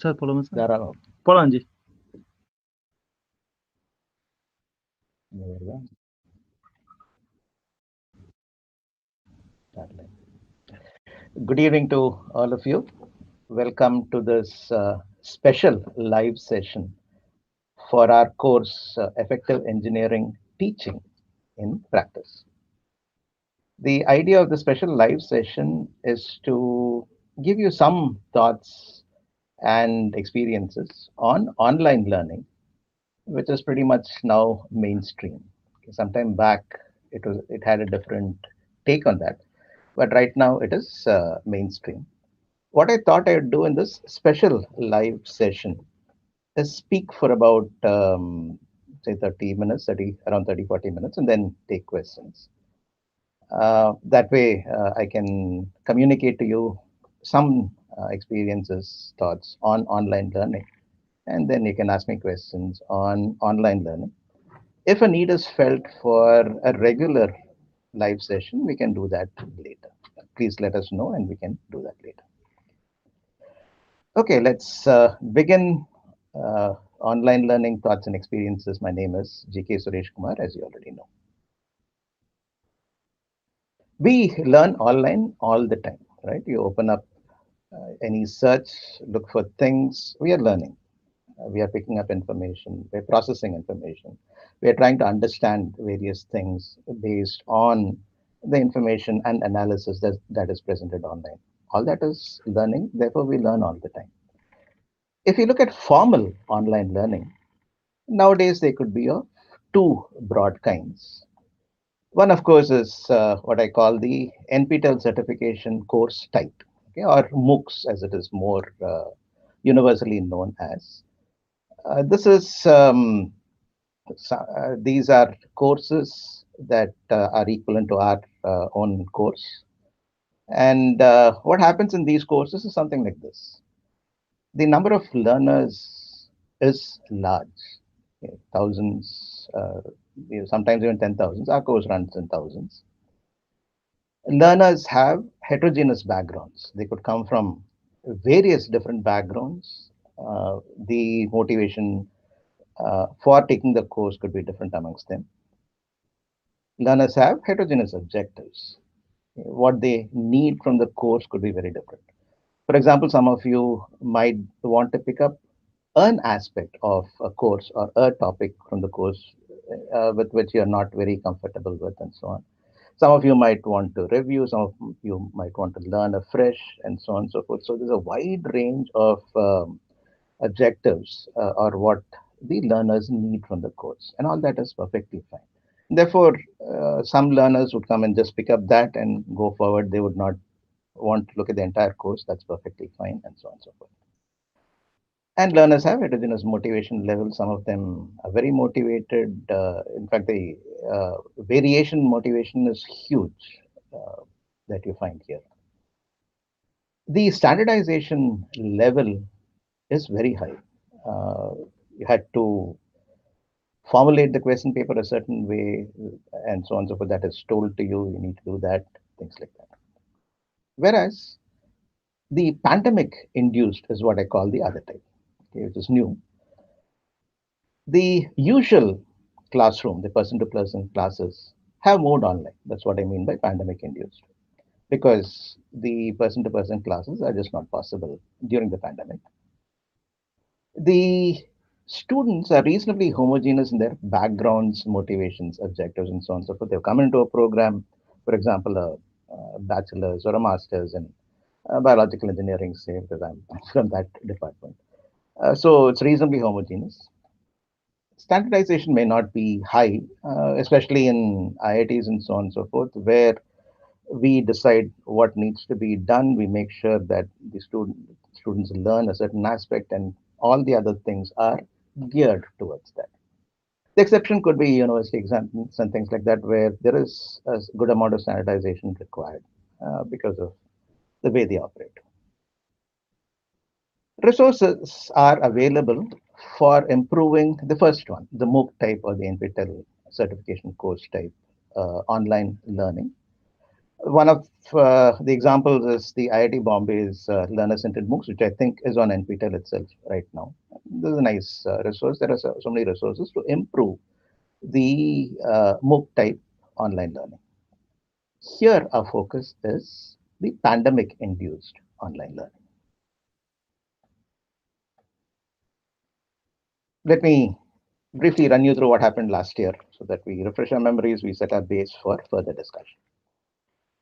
Sir போலாமா sir? தாராளம். போலாம் G. Good evening to all of you. Welcome to this special live session for our course Effective Engineering Teaching in Practice. The idea of the special live session is to give you some thoughts and experiences on online learning, which is pretty much now mainstream. Sometime back, it had a different take on that, but right now it is mainstream. What I thought I would do in this special live session is speak for about say 30 minutes, around 30, 40 minutes, and then take questions. That way, I can communicate to you some experiences, thoughts on online learning, and then you can ask me questions on online learning. If a need is felt for a regular live session, we can do that later. Please let us know, and we can do that later. Okay, let's begin online learning thoughts and experiences. My name is G.K. Suraishkumar, as you already know. We learn online all the time, right? You open up any search, look for things, we are learning. We are picking up information, we're processing information. We are trying to understand various things based on the information and analysis that is presented online. All that is learning, therefore, we learn all the time. If you look at formal online learning, nowadays there could be of two broad kinds. One, of course, is what I call the NPTEL certification course type, okay, or MOOCs as it is more universally known as. This is these are courses that are equivalent to our own course. And what happens in these courses is something like this. The number of learners is large, okay, thousands, sometimes even 10,000s. Our course runs in thousands. Learners have heterogeneous backgrounds. They could come from various different backgrounds. The motivation for taking the course could be different amongst them. Learners have heterogeneous objectives. What they need from the course could be very different. For example, some of you might want to pick up an aspect of a course or a topic from the course with which you're not very comfortable with, and so on. Some of you might want to review, some of you might want to learn afresh, and so on and so forth. So there's a wide range of objectives or what the learners need from the course, and all that is perfectly fine. Therefore, some learners would come and just pick up that and go forward. They would not want to look at the entire course. That's perfectly fine, and so on and so forth. And learners have heterogeneous motivation levels. Some of them are very motivated. In fact, the variation in motivation is huge that you find here. The standardization level is very high. You had to formulate the question paper a certain way, and so on and so forth. That is told to you. You need to do that, things like that. Whereas the pandemic induced is what I call the other type, okay, which is new. The usual classroom, the person to person classes, have moved online. That's what I mean by pandemic induced. Because the person to person classes are just not possible during the pandemic. The students are reasonably homogeneous in their backgrounds, motivations, objectives, and so on and so forth. They've come into a program, for example, a bachelor's or a master's in biological engineering, say, because I'm from that department. So it's reasonably homogeneous. Standardization may not be high, especially in IITs and so on and so forth, where we decide what needs to be done. We make sure that the students learn a certain aspect, and all the other things are geared towards that. The exception could be university exams and things like that, where there is a good amount of standardization required because of the way they operate. Resources are available for improving the first one, the MOOC type or the NPTEL certification course type online learning. One of the examples is the IIT Bombay's learner-centered MOOCs, which I think is on NPTEL itself right now. This is a nice resource. There are so many resources to improve the MOOC type online learning. Here, our focus is the pandemic-induced online learning. Let me briefly run you through what happened last year so that we refresh our memories, we set our base for further discussion.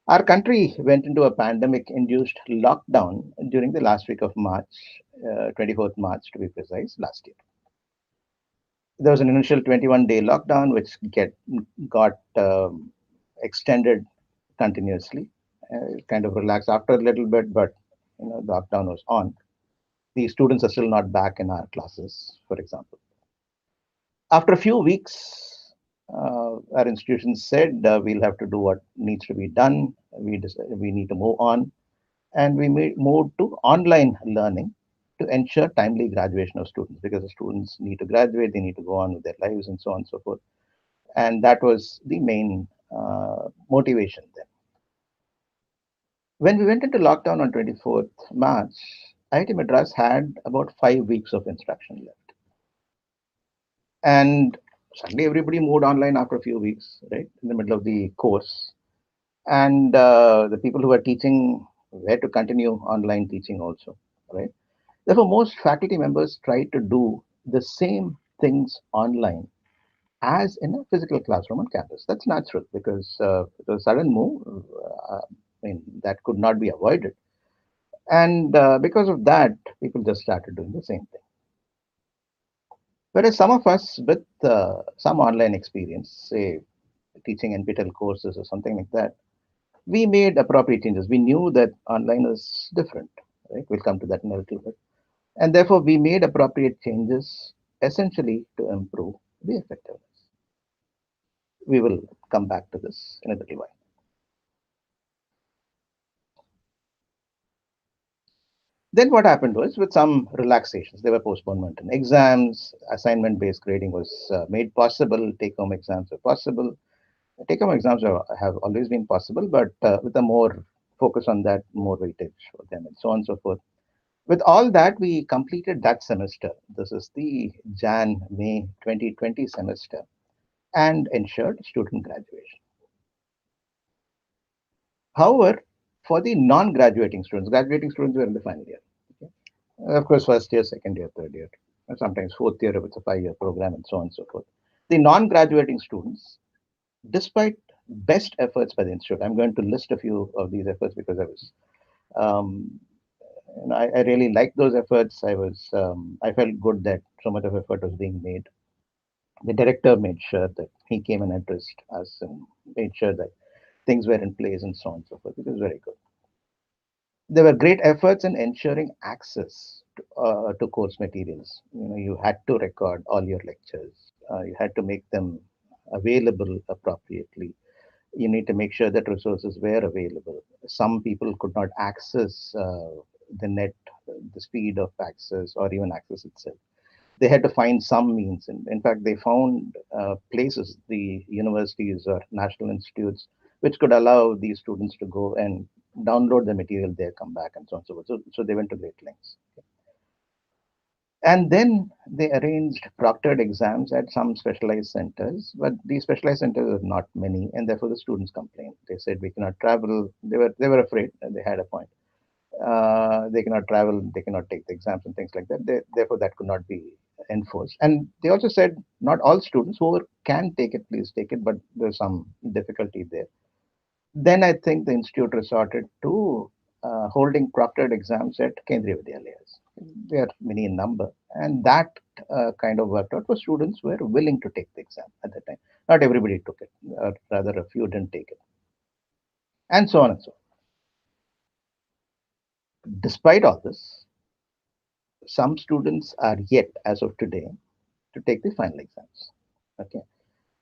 Our country went into a pandemic induced lockdown during the last week of March, 24th March to be precise, last year. There was an initial 21-day lockdown which got extended continuously. Kind of relaxed after a little bit, but the lockdown was on. The students are still not back in our classes, for example. After a few weeks, our institution said we'll have to do what needs to be done. We need to move on, and we moved to online learning to ensure timely graduation of students because the students need to graduate, they need to go on with their lives, and so on and so forth. And that was the main motivation then. When we went into lockdown on 24th March, IIT Madras had about 5 weeks of instruction left. And suddenly everybody moved online after a few weeks, right, in the middle of the course. And the people who were teaching were to continue online teaching also, right? Therefore, most faculty members tried to do the same things online as in a physical classroom on campus. That's natural because the sudden move, that could not be avoided. And because of that, people just started doing the same thing. Whereas some of us with some online experience, say teaching NPTEL courses or something like that, we made appropriate changes. We knew that online is different, right? We'll come to that in a little bit. And therefore, we made appropriate changes essentially to improve the effectiveness. We will come back to this in a little while. Then what happened was, with some relaxations, there were postponement in exams, assignment-based grading was made possible, take-home exams were possible. Take-home exams have always been possible, but with a more focus on that, more weightage for them, and so on and so forth. With all that, we completed that semester. This is the Jan-May 2020 semester, and ensured student graduation. However, for the non-graduating students, graduating students were in the final year. Okay? Of course, first year, second year, third year, and sometimes fourth year if it's a 5-year program, and so on and so forth. The non-graduating students, despite best efforts by the institute, I'm going to list a few of these efforts because um, I really liked those efforts. I felt good that so much of effort was being made. The director made sure that he came and addressed us and made sure that things were in place and so on and so forth. It was very good. There were great efforts in ensuring access to course materials. You had to record all your lectures. You had to make them available appropriately. You need to make sure that resources were available. Some people could not access the net, the speed of access, or even access itself. They had to find some means. In fact, they found places, the universities or national institutes, which could allow these students to go and download the material there, come back, and so on and so forth. So they went to great lengths. And then they arranged proctored exams at some specialized centers, but these specialized centers are not many, and therefore the students complained. They said we cannot travel. They were afraid, and they had a point. They cannot travel, they cannot take the exams and things like that. Therefore, that could not be enforced. And they also said not all students who can take it, please take it, but there's some difficulty there. Then I think the institute resorted to holding proctored exams at Kendriya Vidyalayas. They are many in number, and that kind of worked out for students who were willing to take the exam at the time. Not everybody took it, rather a few didn't take it, and so on and so on. Despite all this, some students are yet, as of today, to take the final exams. Okay,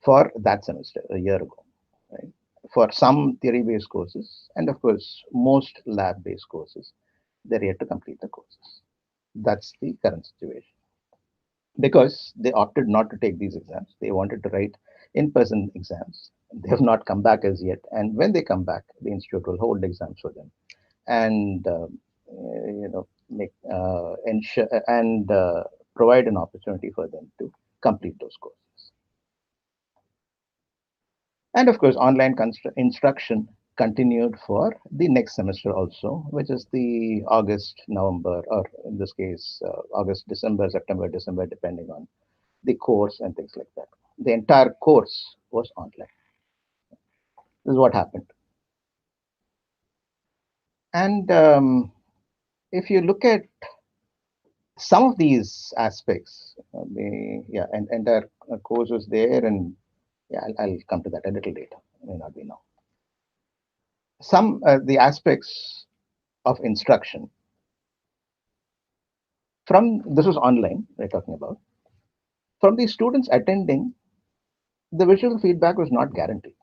for that semester a year ago, right? For some theory-based courses, and of course, most lab-based courses, they're yet to complete the courses. That's the current situation because they opted not to take these exams. They wanted to write in-person exams, They have not come back as yet. And when they come back, the institute will hold exams for them and make ensure and provide an opportunity for them to complete those courses. And of course, online instruction continued for the next semester also, which is the August, November, or in this case, August, December, September, December, depending on the course and things like that. The entire course was online. This is what happened. And if you look at some of these aspects, the yeah, and entire course was there, and yeah, I'll come to that a little later. It may not be now. Some the aspects of instruction from this was online. We're talking about from the students attending. The visual feedback was not guaranteed,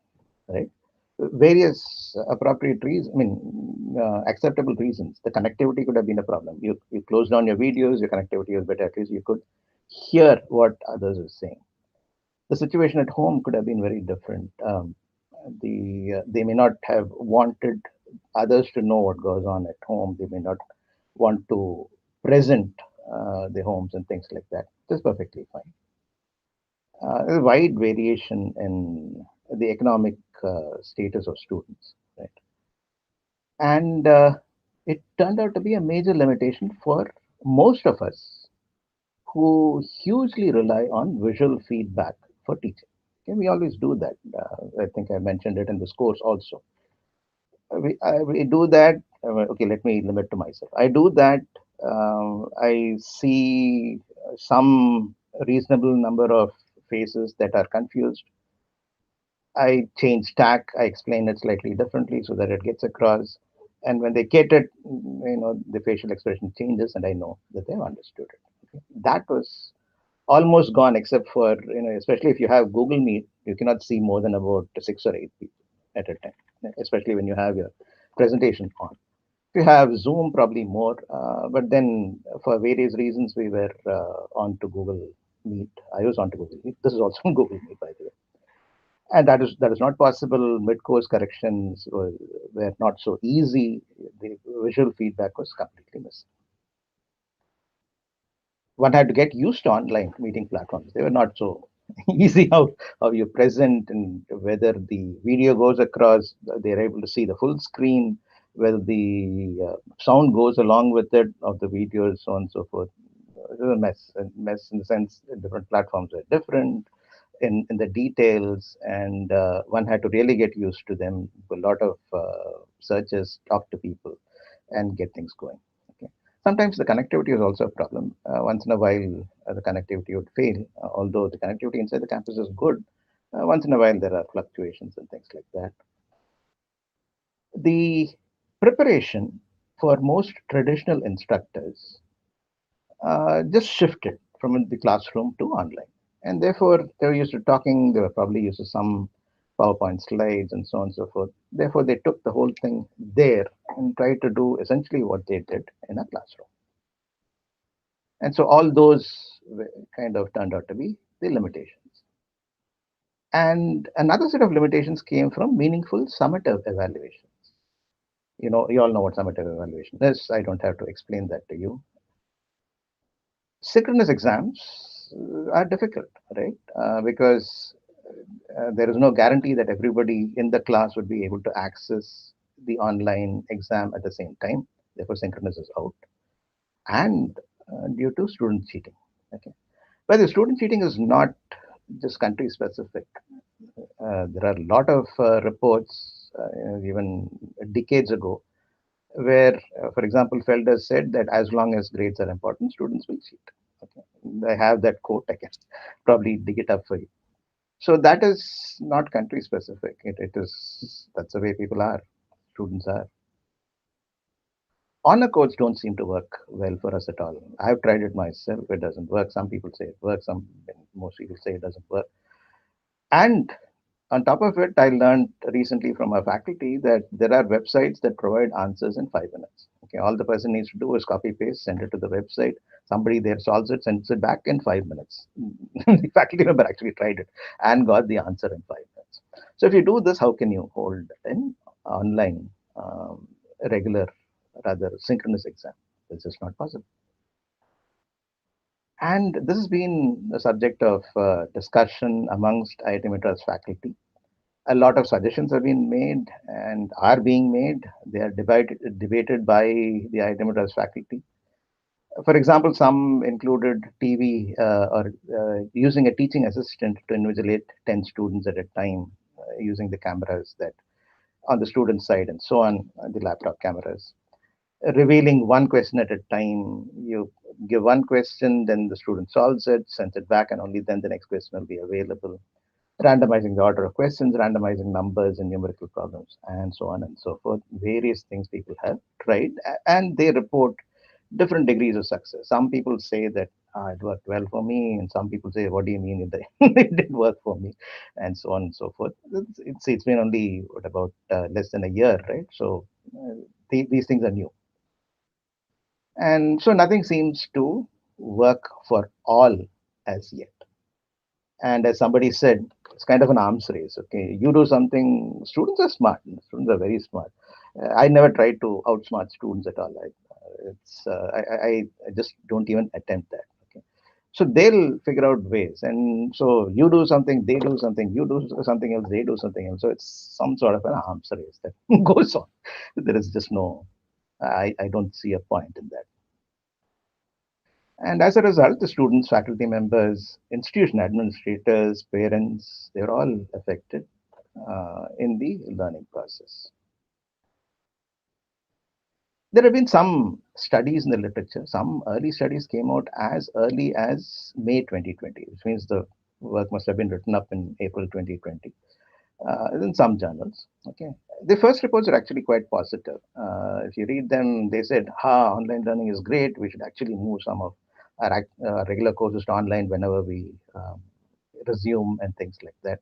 right? Various appropriate reasons, I mean, acceptable reasons. The connectivity could have been a problem. You closed down your videos, your connectivity was better. At least you could hear what others were saying. The situation at home could have been very different. They may not have wanted others to know what goes on at home. They may not want to present their homes and things like that. That's perfectly fine. There's a wide variation in the economic status of students, right? And it turned out to be a major limitation for most of us who hugely rely on visual feedback for teaching. Okay, we always do that. I think I mentioned it in this course also. We do that. Okay, let me limit to myself. I do that. I see some reasonable number of faces that are confused. I change tack. I explain it slightly differently so that it gets across. And when they get it, the facial expression changes, and I know that they've understood it. Okay? That was almost gone, except for especially if you have Google Meet, you cannot see more than about 6 or 8 people at a time, especially when you have your presentation on. If you have Zoom, probably more, but then for various reasons, we were on to Google Meet. I was on to Google Meet. This is also Google Meet, by the way, and that is not possible. Mid-course corrections were not so easy. The visual feedback was completely missing. One had to get used to online meeting platforms. They were not so easy how you present and whether the video goes across, they're able to see the full screen, whether the sound goes along with it of the video, so on and so forth. It was a mess in the sense that different platforms are different in the details, and one had to really get used to them. A lot of searches, talk to people, and get things going. Okay. Sometimes the connectivity is also a problem. Once in a while, the connectivity would fail, although the connectivity inside the campus is good. Once in a while, there are fluctuations and things like that. The preparation for most traditional instructors just shifted from the classroom to online. And therefore, they were used to talking, they were probably used to some PowerPoint slides and so on and so forth. Therefore, they took the whole thing there and tried to do essentially what they did in a classroom. And so all those kind of turned out to be the limitations. And another set of limitations came from meaningful summative evaluations. You all know what summative evaluation is. I don't have to explain that to you. Synchronous exams are difficult, right? Because there is no guarantee that everybody in the class would be able to access the online exam at the same time. Therefore, synchronous is out. And due to student cheating. Okay. But the student cheating is not just country specific. There are a lot of reports, even decades ago, where, for example, Felder said that as long as grades are important, students will cheat. Okay. I have that quote. I can probably dig it up for you. So that is not country specific. It is that's the way people are. Students are. Honor codes don't seem to work well for us at all. I've tried it myself. It doesn't work. Some people say it works. Most people say it doesn't work. And on top of it, I learned recently from our faculty that there are websites that provide answers in 5 minutes. Okay, all the person needs to do is copy paste, send it to the website. Somebody there solves it, sends it back in 5 minutes. The faculty member actually tried it and got the answer in 5 minutes. So if you do this, how can you hold an online regular, rather synchronous exam? It's just not possible. And this has been the subject of discussion amongst IIT Madras faculty. A lot of suggestions have been made and are being made. They are debated by the IIT Madras faculty. For example, some included TV or using a teaching assistant to invigilate 10 students at a time using the cameras that on the student side and so on, the laptop cameras. Revealing one question at a time. You give one question, then the student solves it, sends it back, and only then the next question will be available. Randomizing the order of questions, randomizing numbers in numerical problems, and so on and so forth. Various things people have tried, and they report different degrees of success. Some people say that it worked well for me, and some people say, "What do you mean it didn't work for me?" and so on and so forth. It's been only what about less than a year, right? So these things are new. And so nothing seems to work for all as yet. And as somebody said, it's kind of an arms race. Okay, you do something, students are smart, students are very smart. I never tried to outsmart students at all. I just don't even attempt that. Okay. So they'll figure out ways. And so you do something, they do something, you do something else, they do something else. So it's some sort of an arms race that goes on. There is just no, I don't see a point in that. And as a result, the students, faculty members, institution administrators, parents, they're all affected in the learning process. There have been some studies in the literature. Some early studies came out as early as May 2020, which means the work must have been written up in April 2020 in some journals. Okay, the first reports are actually quite positive. If you read them, they said, "Ha, online learning is great. We should actually move some of our regular courses to online whenever we resume and things like that."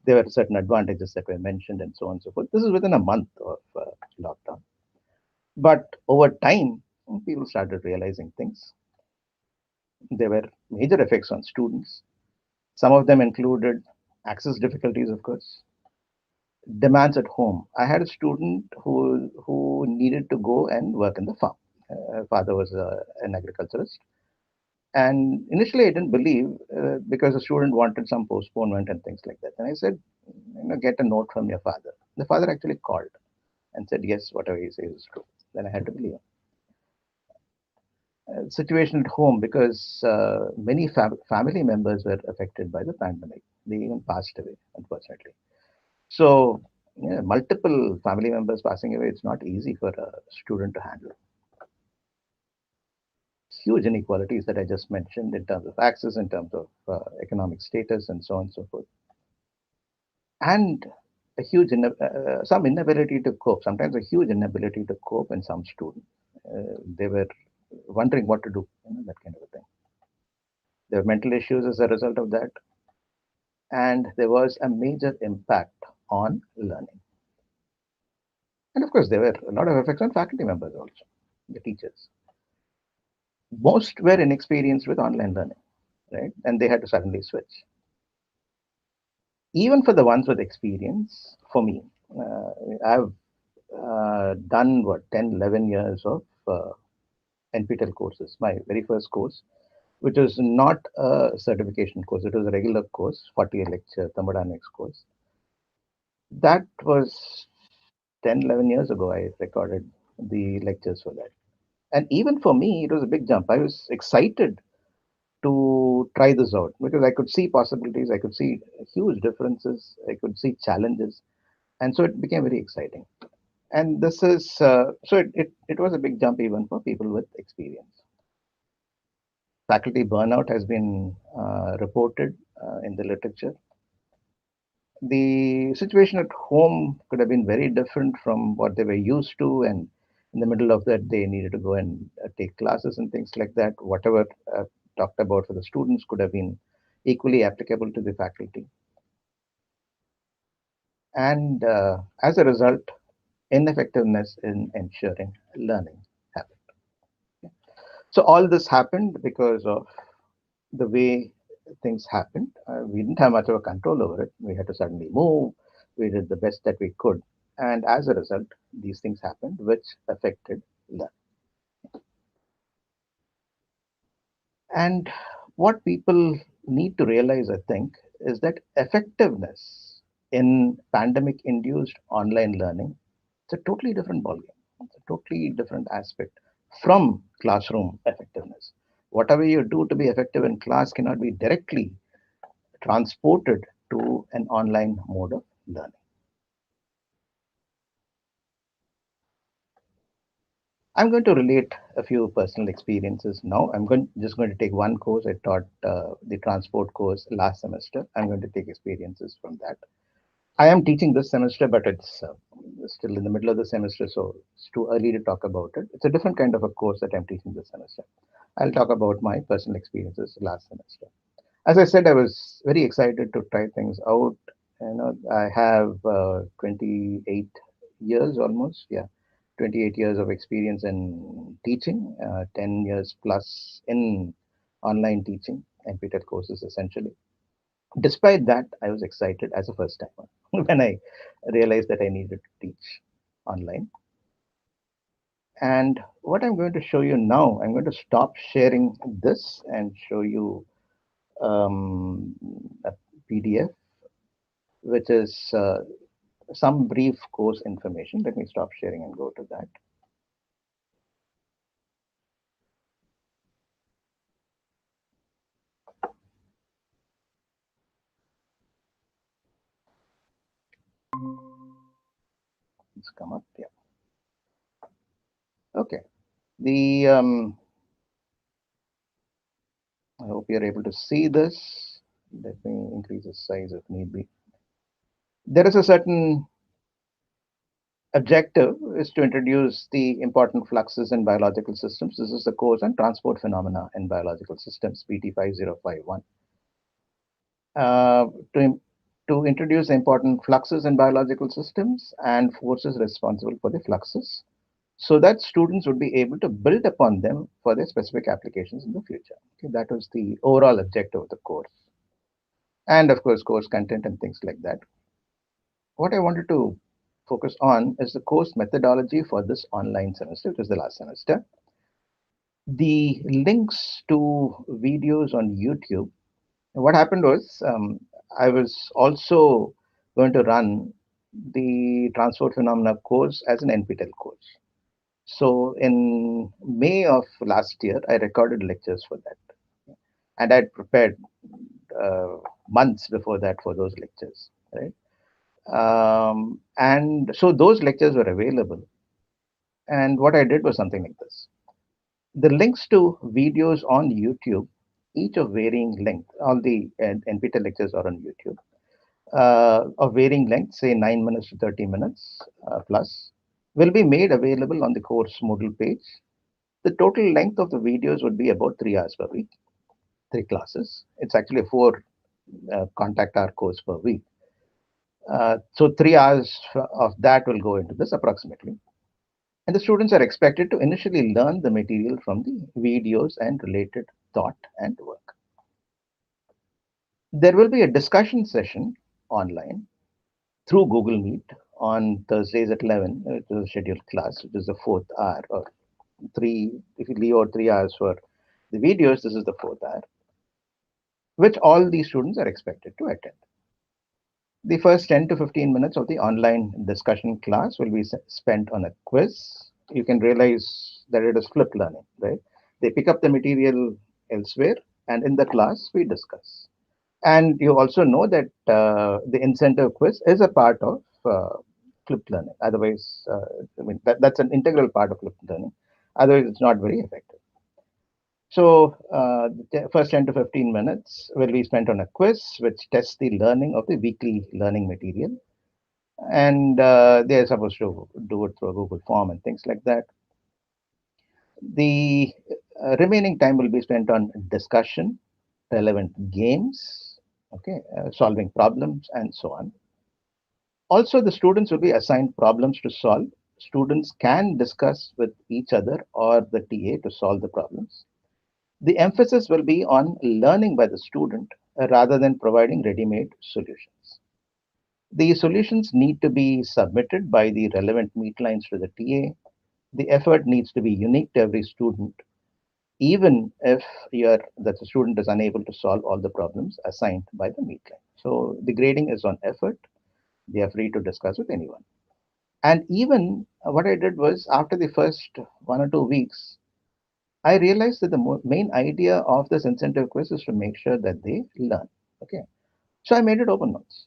There were certain advantages that were mentioned and so on and so forth. This is within a month of lockdown. But over time, people started realizing things. There were major effects on students. Some of them included access difficulties, of course, demands at home. I had a student who needed to go and work in the farm. Father was an agriculturist, and initially I didn't believe because the student wanted some postponement and things like that. And I said, get a note from your father. The father actually called and said, yes, whatever he says is true. Then I had to believe him. Situation at home because many family members were affected by the pandemic. They even passed away, unfortunately. So, yeah, multiple family members passing away, it's not easy for a student to handle. Huge inequalities that I just mentioned in terms of access, in terms of economic status, and so on and so forth. And a some inability to cope, sometimes a huge inability to cope in some students. They were wondering what to do, that kind of a thing. There were mental issues as a result of that. And there was a major impact on learning. And of course, there were a lot of effects on faculty members also, the teachers. Most were inexperienced with online learning, right? And they had to suddenly switch. Even for the ones with experience, for me, I've done what, 10, 11 years of NPTEL courses. My very first course, which was not a certification course, it was a regular course, 40 lecture thermodynamics course. That was 10, 11 years ago. I recorded the lectures for that. And even for me, it was a big jump. I was excited to try this out because I could see possibilities, I could see huge differences, I could see challenges, and so it became very exciting. And this is it was a big jump even for people with experience. Faculty burnout has been reported in the literature. The situation at home could have been very different from what they were used to, and in the middle of that they needed to go and take classes and things like that. Whatever talked about for the students could have been equally applicable to the faculty, and as a result, ineffectiveness in ensuring learning happened. So all this happened because of the way things happened. We didn't have much of a control over it. We had to suddenly move. We did the best that we could. And as a result, these things happened, which affected learning. And what people need to realize, I think, is that effectiveness in pandemic induced online learning, it's a totally different ballgame. It's a totally different aspect from classroom effectiveness. Whatever you do to be effective in class cannot be directly transported to an online mode of learning. I'm going to relate a few personal experiences now. Just going to take one course. I taught the transport course last semester. I'm going to take experiences from that. I am teaching this semester, but it's still in the middle of the semester, so it's too early to talk about it. It's a different kind of a course that I'm teaching this semester. I'll talk about my personal experiences last semester. As I said, I was very excited to try things out. I have 28 years almost, yeah, 28 years of experience in teaching, 10 years plus in online teaching, NPTEL courses essentially. Despite that, I was excited as a first timer when I realized that I needed to teach online. And what I'm going to show you now, I'm going to stop sharing this and show you a PDF, which is some brief course information. Let me stop sharing and go to that. It's come up. Yeah. Okay. The I hope you're able to see this. Let me increase the size if need be. There is a certain objective is to introduce the important fluxes in biological systems. This is the course on transport phenomena in biological systems, PT 5051. Uh, to, to introduce important fluxes in biological systems and forces responsible for the fluxes so that students would be able to build upon them for their specific applications in the future. Okay, that was the overall objective of the course. And of course, course content and things like that. What I wanted to focus on is the course methodology for this online semester, which is the last semester. The links to videos on YouTube. What happened was I was also going to run the transport phenomena course as an NPTEL course. So in May of last year, I recorded lectures for that, and I'd prepared months before that for those lectures, right? And so those lectures were available. And what I did was something like this. The links to videos on YouTube, each of varying length, all the NPTEL lectures are on YouTube, of varying length, say 9 minutes to 30 minutes plus, will be made available on the course Moodle page. The total length of the videos would be about 3 hours per week, 3 classes. It's actually a 4 contact hour course per week. So 3 hours of that will go into this approximately. And the students are expected to initially learn the material from the videos and related thought and work. There will be a discussion session online through Google Meet on Thursdays at 11, which is a scheduled class, which is the fourth hour, or three, if you leave out 3 hours for the videos, this is the fourth hour, which all these students are expected to attend. The first 10 to 15 minutes of the online discussion class will be spent on a quiz. You can realize that it is flipped learning, right? They pick up the material elsewhere, and in the class, we discuss. And you also know that the incentive quiz is a part of flipped learning. Otherwise, that's an integral part of flipped learning. Otherwise, it's not very effective. So, the first 10 to 15 minutes will be spent on a quiz, which tests the learning of the weekly learning material. And they're supposed to do it through a Google form and things like that. The remaining time will be spent on discussion, relevant games, okay, solving problems, and so on. Also, the students will be assigned problems to solve. Students can discuss with each other or the TA to solve the problems. The emphasis will be on learning by the student rather than providing ready made solutions. The solutions need to be submitted by the relevant meet lines to the TA. The effort needs to be unique to every student, even if that the student is unable to solve all the problems assigned by the meet line. So the grading is on effort. They are free to discuss with anyone. And even what I did was after the first 1 or 2 weeks, I realized that the main idea of this incentive quiz is to make sure that they learn. Okay. So I made it open notes,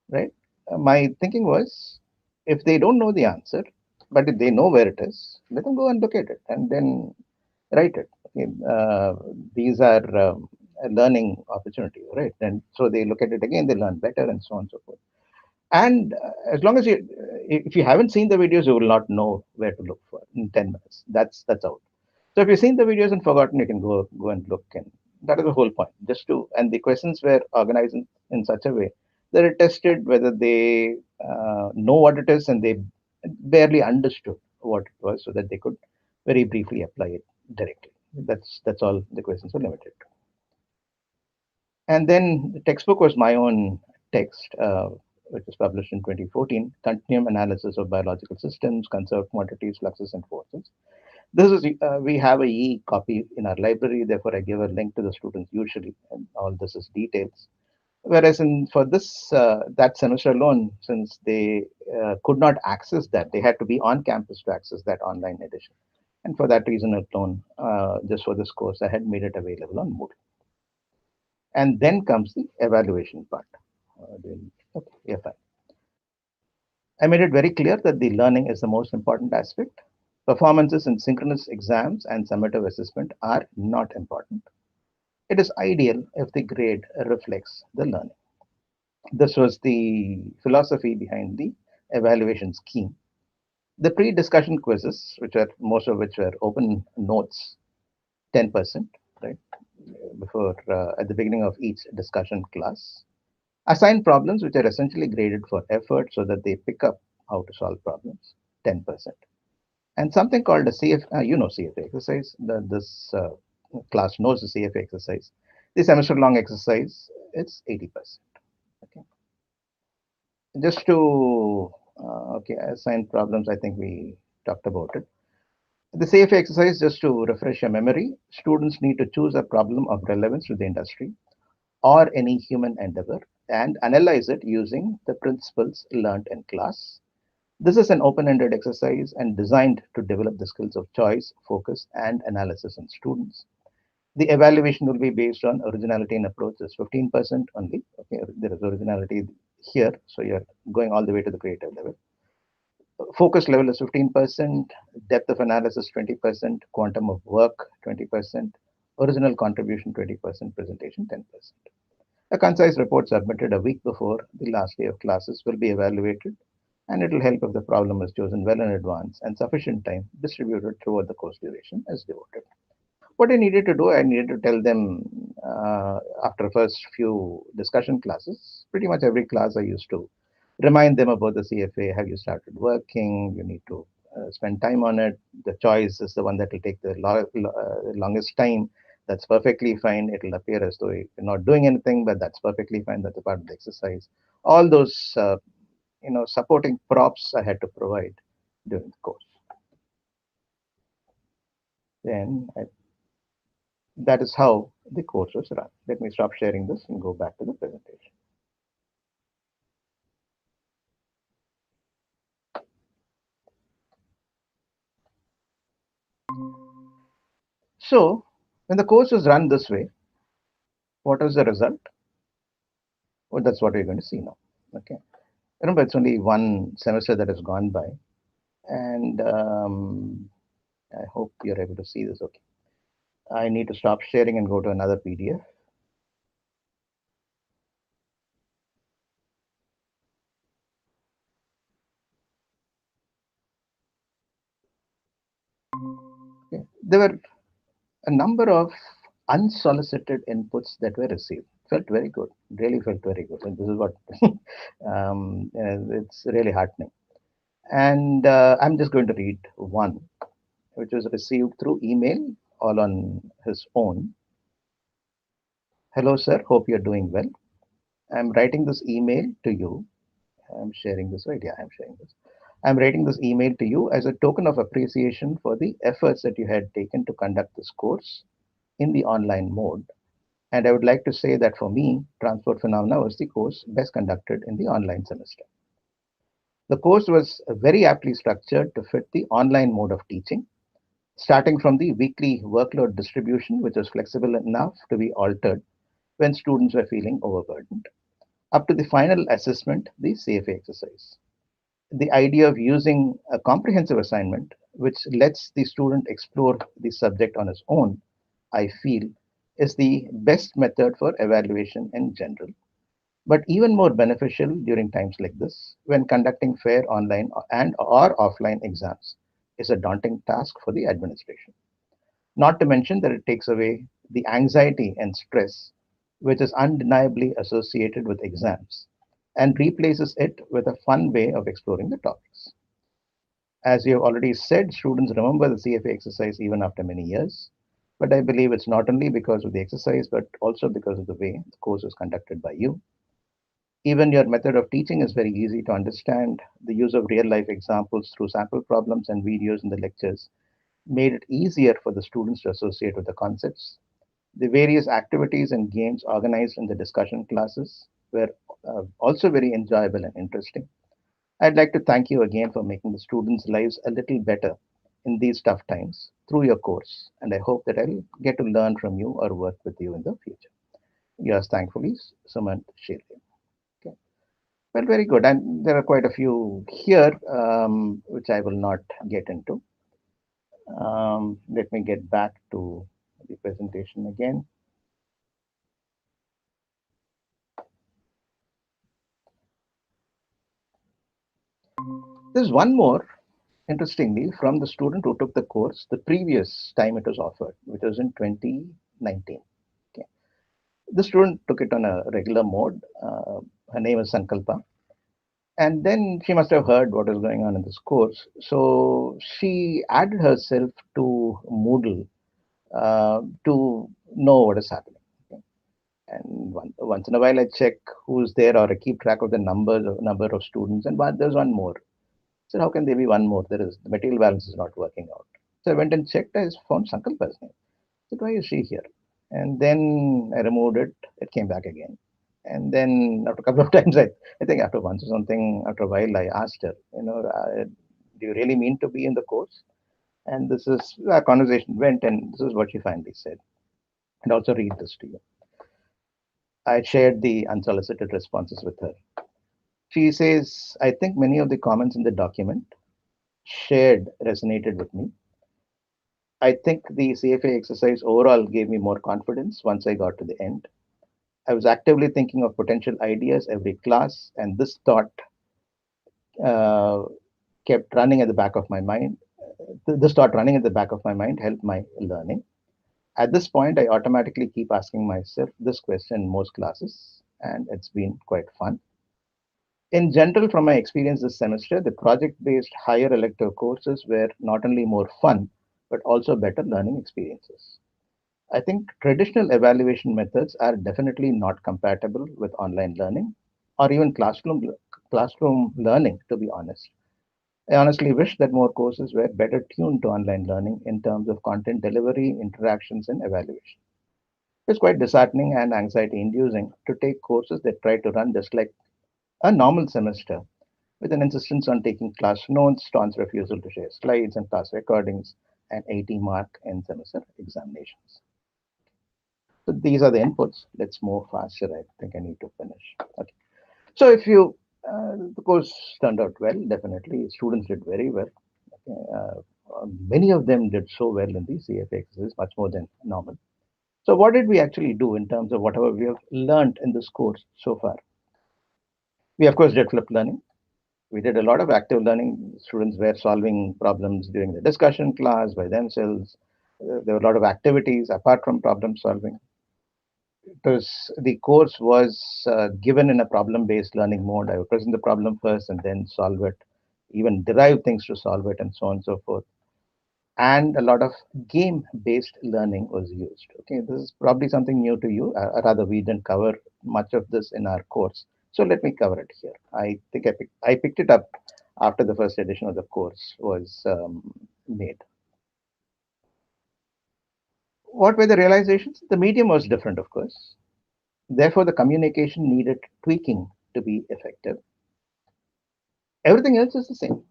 right? My thinking was if they don't know the answer, but if they know where it is, let them go and look at it and then write it. Okay. These are a learning opportunity, right? And so they look at it again, they learn better, and so on and so forth. And as long as if you haven't seen the videos, you will not know where to look for in 10 minutes. That's out. So if you've seen the videos and forgotten, you can go and look. And that is the whole point. Just to and the questions were organized in such a way that it tested whether they know what it is and they barely understood what it was, so that they could very briefly apply it directly. That's all the questions were limited to. And then the textbook was my own text, which was published in 2014, Continuum Analysis of Biological Systems, Conserved Quantities, Fluxes, and Forces. This is we have a copy in our library, therefore I give a link to the students usually, and all this is details. Whereas for this that semester alone, since they could not access that, they had to be on campus to access that online edition. And for that reason alone, just for this course, I had made it available on Moodle. And then comes the evaluation part. Okay, yeah, fine. I made it very clear that the learning is the most important aspect. Performances in synchronous exams and summative assessment are not important. It is ideal if the grade reflects the learning. This was the philosophy behind the evaluation scheme. The pre-discussion quizzes, which are most of which were open notes, 10%, right, before at the beginning of each discussion class. Assign problems which are essentially graded for effort so that they pick up how to solve problems, 10%. And something called a CF, CFA exercise. This class knows the CFA exercise. The semester long exercise, it's 80%. Okay. Just to, okay, assign problems, I think we talked about it. The CFA exercise, just to refresh your memory, students need to choose a problem of relevance to the industry or any human endeavor and analyze it using the principles learned in class. This is an open ended exercise and designed to develop the skills of choice, focus, and analysis in students. The evaluation will be based on originality and approach is 15% only. Okay, there is originality here, so you're going all the way to the creative level. Focus level is 15%, depth of analysis 20%, quantum of work 20%, original contribution 20%, presentation 10%. A concise report submitted a week before the last day of classes will be evaluated, and it will help if the problem is chosen well in advance and sufficient time distributed throughout the course duration is devoted. What I needed to do, I needed to tell them after first few discussion classes, pretty much every class I used to remind them about the CFA. Have you started working? You need to spend time on it. The choice is the one that will take the longest time. That's perfectly fine. It will appear as though you're not doing anything, but that's perfectly fine. That's a part of the exercise. All those supporting props I had to provide during the course. Then that is how the course was run. Let me stop sharing this and go back to the presentation. So, when the course was run this way, what was the result? Well, that's what we're going to see now. Okay. Remember, it's only one semester that has gone by, and I hope you're able to see this. Okay. I need to stop sharing and go to another PDF. Okay. There were a number of unsolicited inputs that were received. Felt very good, really felt very good. And this is what it's really heartening. And I'm just going to read one, which was received through email, all on his own. Hello, sir. Hope you're doing well. I'm writing this email to you I'm sharing this right. Yeah, I'm sharing this. I'm writing this email to you as a token of appreciation for the efforts that you had taken to conduct this course in the online mode. And I would like to say that for me, Transport Phenomena was the course best conducted in the online semester. The course was very aptly structured to fit the online mode of teaching, starting from the weekly workload distribution, which was flexible enough to be altered when students were feeling overburdened, up to the final assessment, the CFA exercise. The idea of using a comprehensive assignment, which lets the student explore the subject on his own, I feel, is the best method for evaluation in general. But even more beneficial during times like this, when conducting fair online and or offline exams is a daunting task for the administration. Not to mention that it takes away the anxiety and stress which is undeniably associated with exams and replaces it with a fun way of exploring the topics. As you have already said, students remember the CFA exercise even after many years. But I believe it's not only because of the exercise, but also because of the way the course was conducted by you. Even your method of teaching is very easy to understand. The use of real life examples through sample problems and videos in the lectures made it easier for the students to associate with the concepts. The various activities and games organized in the discussion classes were also very enjoyable and interesting. I'd like to thank you again for making the students' lives a little better in these tough times through your course, and I hope that I'll get to learn from you or work with you in the future. Yours thankfully, Sumant Shirley. Okay. Well, very good. And there are quite a few here, which I will not get into. Let me get back to the presentation again. There's one more, interestingly, from the student who took the course the previous time it was offered, which was in 2019. Okay. The student took it on a regular mode. Her name is Sankalpa. And then she must have heard what was going on in this course. So she added herself to Moodle to know what is happening. Okay. And once in a while, I check who's there or I keep track of the number of students. And there's one more. So how can there be one more? There is the material balance is not working out. So I went and checked. I found Sankalpa's name. I said, why is she here? And then I removed it. It came back again. And then after a couple of times, I think after once or something, after a while, I asked her, do you really mean to be in the course? And this is our conversation went, and this is what she finally said. And also read this to you. I shared the unsolicited responses with her. She says, I think many of the comments in the document shared resonated with me. I think the CFA exercise overall gave me more confidence once I got to the end. I was actively thinking of potential ideas every class, and this thought uh, kept running at the back of my mind. This thought running at the back of my mind helped my learning. At this point, I automatically keep asking myself this question in most classes, and it's been quite fun. In general, from my experience this semester, the project based higher elective courses were not only more fun, but also better learning experiences. I think traditional evaluation methods are definitely not compatible with online learning or even classroom learning, to be honest. I honestly wish that more courses were better tuned to online learning in terms of content delivery, interactions, and evaluation. It's quite disheartening and anxiety inducing to take courses that try to run just like a normal semester with an insistence on taking class notes, staunch refusal to share slides and class recordings, and 80 mark in semester examinations. So these are the inputs. Let's move faster. I think I need to finish. Okay. So if you, the course turned out well, definitely. Students did very well. Okay. Many of them did so well in the CFA exercise, much more than normal. So what did we actually do in terms of whatever we have learned in this course so far? We, of course, did flipped learning. We did a lot of active learning. Students were solving problems during the discussion class by themselves. There were a lot of activities apart from problem solving. Because the course was given in a problem-based learning mode. I would present the problem first and then solve it, even derive things to solve it, and so on and so forth. And a lot of game-based learning was used. Okay, this is probably something new to you. Rather, we didn't cover much of this in our course, So let me cover it here. I think I picked it up after the first edition of the course was made. What were the realizations? The medium was different, of course. Therefore, the communication needed tweaking to be effective. Everything else is the same.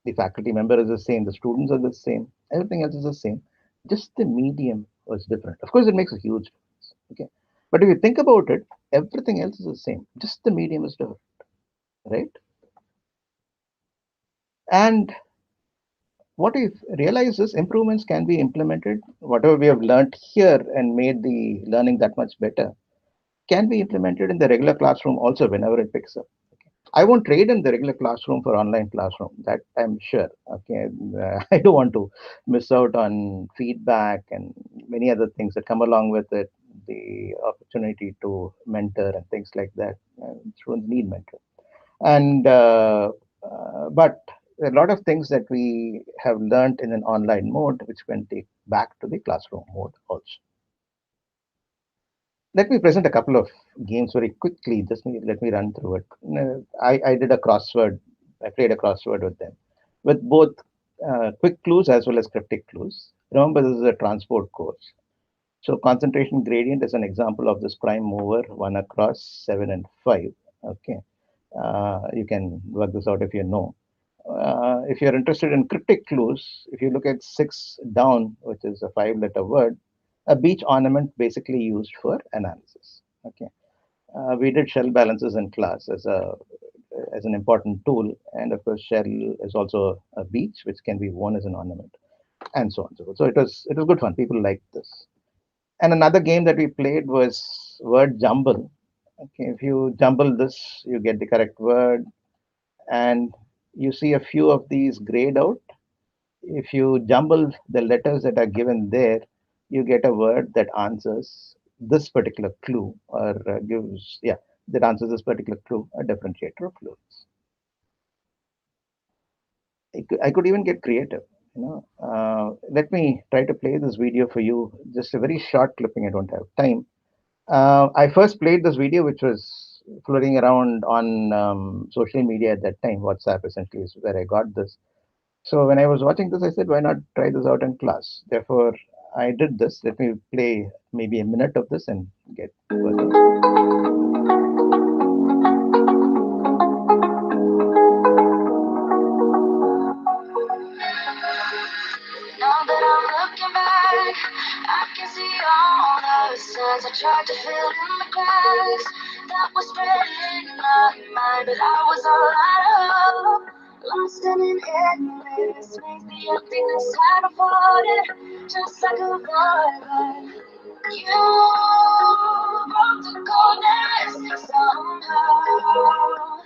The faculty member is the same, the students are the same, everything else is the same. Just the medium was different. Of course, it makes a huge difference. Okay. But if you think about it, everything else is the same. Just the medium is different, right? And what we realize is improvements can be implemented. Whatever we have learned here and made the learning that much better can be implemented in the regular classroom also whenever it picks up. I won't trade in the regular classroom for online classroom. That I'm sure. Okay, I don't want to miss out on feedback and many other things that come along with it. The opportunity to mentor and things like that. Students need mentor, and but a lot of things that we have learned in an online mode, which we can take back to the classroom mode also. Let me present a couple of games very quickly. Let me run through it. I did a crossword. I played a crossword with them, with both quick clues as well as cryptic clues. Remember, this is a transport course. So concentration gradient is an example of this prime mover, one across, seven and five. Okay, you can work this out if you know. If you're interested in cryptic clues, if you look at six down, which is a five-letter word, a beach ornament basically used for analysis. Okay, we did shell balances in class as an important tool, and of course, shell is also a beach which can be worn as an ornament, and so on and so forth. So it was good fun. People liked this. And another game that we played was word jumble. Okay, if you jumble this, you get the correct word, and you see a few of these grayed out. If you jumble the letters that are given there, you get a word that answers this particular clue or that answers this particular clue, a differentiator of fluids. I could even get creative. Let me try to play this video for you. Just a very short clipping. I don't have time. I first played this video, which was floating around on social media at that time. WhatsApp essentially is where I got this. So when I was watching this, I said, why not try this out in class? Therefore, I did this. Let me play maybe a minute of this and get working. Now that I'm looking back, I can see all the signs I tried to fill in the cracks that was spreading in my mind, but I was all out of lost and in endless makes the emptiness had avoided, just like a violin. You broke the coldness somehow.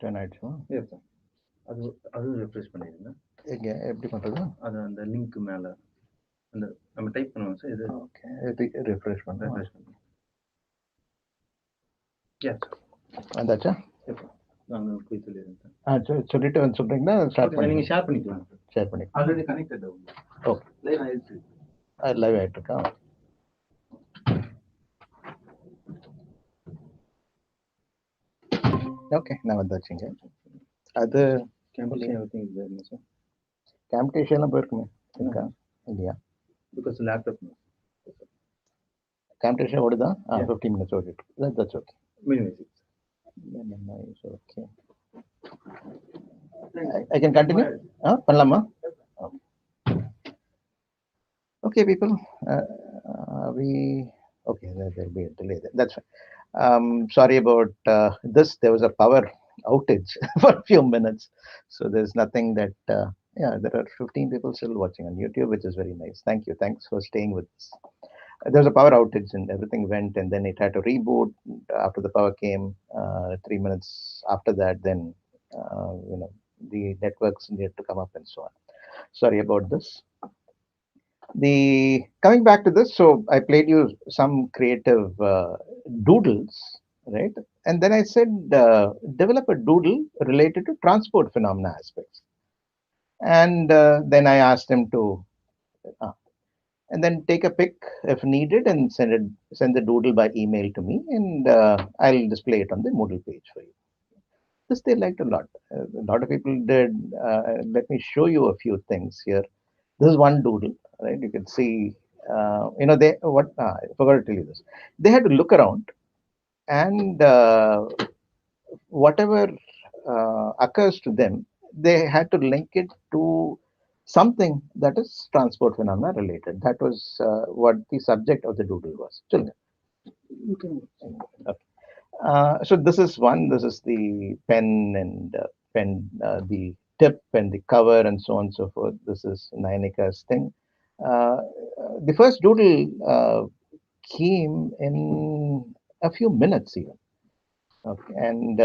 10 ஆயிடுச்சு. yes sir. அது refresh பண்ணிடுங்க. எங்க எப்படி பண்றது? அது அந்த link மேலே அந்த நம்ம டைப் பண்ணுவோம் சார். இது ஓகே, ரிஃப்ரெஷ் பண்ணுறோம். ரெஃப்ரெஷ் பண்ணுங்க. எஸ் வந்தாச்சா? நான் போய் சொல்லிடுறேன் சார். சொல்லிட்டு வந்து சொல்றீங்கன்னா ஸ்டார்ட் பண்ணி நீங்கள் ஷேர் பண்ணிக்கலாம் சார். ஷேர் பண்ணி ஆல்ரெடி கனெக்டட் ஆகும். ஓகே, லைவ் ஆயிடுச்சு. லைவ் ஆகிட்டு இருக்கா? ஓகே, நான் வந்தாச்சுங்க. அது கேம்பிடேஷன்லாம் போயிருக்குமே, இருக்கா இல்லையா? பிகாஸ் லேப்டாப் கேம்பிடேஷன் ஓடுதான். Yeah. 15 minutes ஓடிட்டு. That's okay. minimize. Okay. I can continue. பண்ணலாமா? Okay, people. We okay. There'll be a delay there. That's fine. Sorry about this. There was a power outage for a few minutes, so there's nothing that. Yeah, there are 15 people still watching on YouTube, which is very nice. Thank you. Thanks for staying with us. There was a power outage and everything went, and then it had to reboot after the power came. 3 minutes after that, then the networks needed to come up and so on. Sorry about this. The coming back to this, so I played you some creative doodles, right? And then I said, develop a doodle related to transport phenomena aspects. And then I asked him to, and then take a pic if needed and send the doodle by email to me, and I'll display it on the Moodle page for you. This they liked a lot. A lot of people did. Let me show you a few things here. This is one doodle, right? You can see, they what I forgot to tell you this. They had to look around, and whatever occurs to them, they had to link it to something that is transport phenomena related. That was what the subject of the doodle was. Children. You can. Okay. So this is one. This is the pen and the tip and the cover and so on and so forth. This is Nayanika's thing. The first doodle came in a few minutes even. Okay, and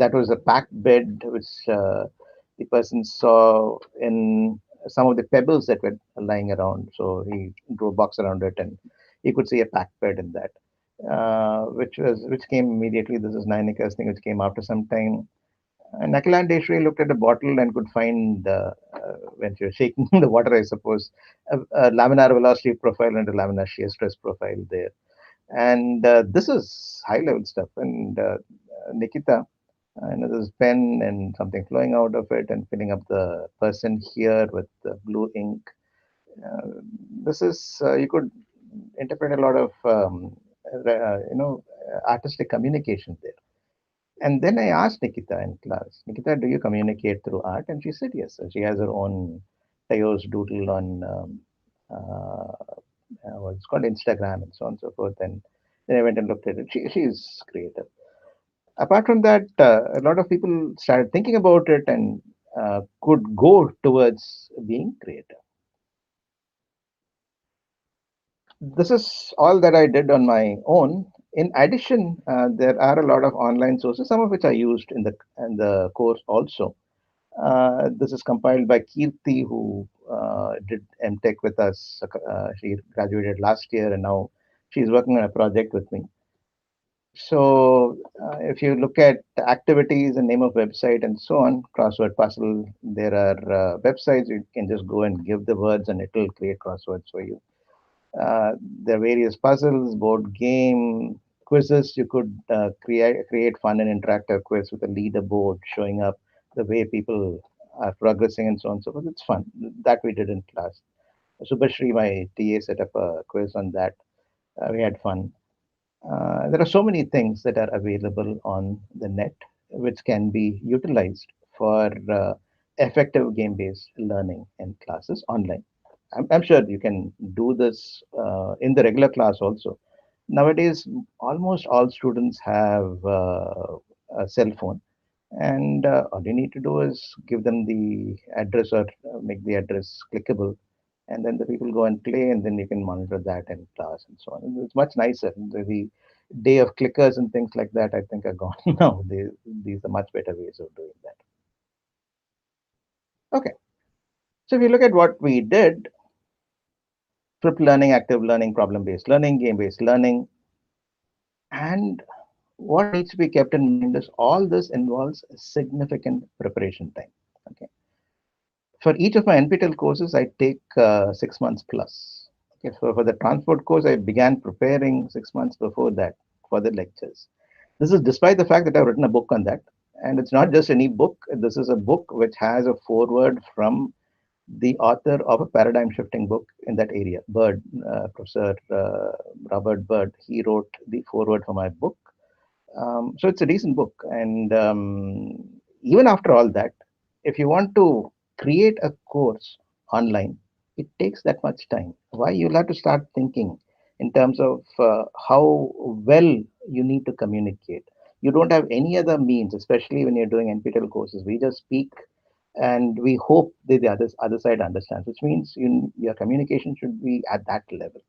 that was a packed bed which the person saw in some of the pebbles that were lying around. So he drew a box around it, and he could see a packed bed in that, which came immediately. This is Nayanika's thing, which came after some time. And Akilandeshwari looked at a bottle and could find, when she was shaking the water, I suppose, a laminar velocity profile and a laminar shear stress profile there. And this is high level stuff. And Nikita, there's pen and something flowing out of it and filling up the person here with the blue ink. This is, you could interpret a lot of, artistic communication there. And then I asked Nikita in class, Nikita, do you communicate through art? And she said yes. She has her own Tayo's doodle on what's called Instagram and so on and so forth. And then I went and looked at it. She's creative. Apart from that, a lot of people started thinking about it and could go towards being creative. This is all that I did on my own. In addition, there are a lot of online sources, some of which I used in the course also. This is compiled by Kirti, who did MTech with us. She graduated last year, and now she's working on a project with me. So, if you look at the activities and name of website and so on, crossword puzzle, there are websites you can just go and give the words, and it will create crosswords for you. There are various puzzles, board game, quizzes. You could create fun and interactive quiz with a leaderboard showing up the way people are progressing and so on and so forth. It's fun. That we did in class. Subhashri, my TA, set up a quiz on that. We had fun. There are so many things that are available on the net which can be utilized for effective game-based learning in classes online. I'm sure you can do this in the regular class also. Nowadays, almost all students have a cell phone, and all you need to do is give them the address or make the address clickable, and then the people go and play, and then you can monitor that in class and so on. It's much nicer. day of clickers and things like that, I think, are gone now. These are much better ways of doing that. Okay. So if you look at what we did, flipped learning, active learning, problem-based learning, game-based learning, and what needs to be kept in mind is all this involves significant preparation time. Okay. For each of my NPTEL courses, I take 6 months plus. Okay, so for the transport course, I began preparing 6 months before that for the lectures. This is despite the fact that I've written a book on that. And it's not just any book. This is a book which has a foreword from the author of a paradigm shifting book in that area, Bird, Professor Robert Bird. He wrote the foreword for my book. So it's a decent book. And even after all that, if you want to create a course online, it takes that much time. Why? You'll have to start thinking in terms of how well you need to communicate. You don't have any other means, especially when you're doing NPTEL courses. We just speak and we hope that the other side understands, which means your communication should be at that level.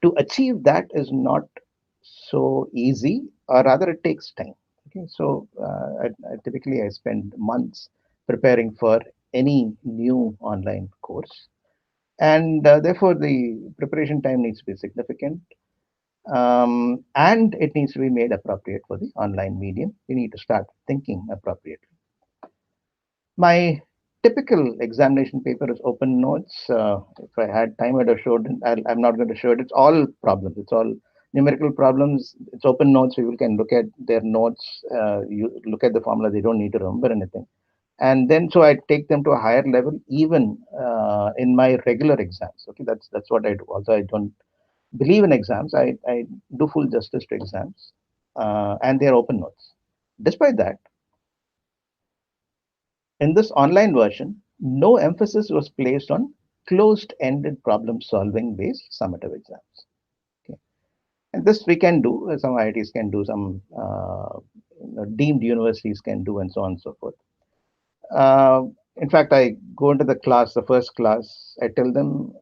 To achieve that is not so easy, or rather it takes time. Okay, so typically I spend months preparing for any new online course, and therefore the preparation time needs to be significant, and it needs to be made appropriate for the online medium. We need to start thinking appropriately. My typical examination paper is open notes. If I had time, I'd have showed it. I'm not going to show it. It's all problems. It's all numerical problems. It's open notes. People can look at their notes. You look at the formula. They don't need to remember anything. And then, so I take them to a higher level, even in my regular exams. Okay, that's what I do. Also, I don't believe in exams. I do full justice to exams, and they're open notes. Despite that, in this online version, no emphasis was placed on closed-ended problem-solving based summative exams. Okay. And this we can do, some IITs can do, some deemed universities can do, and so on and so forth. Uh, in fact, I go into the class, the first class, I tell them,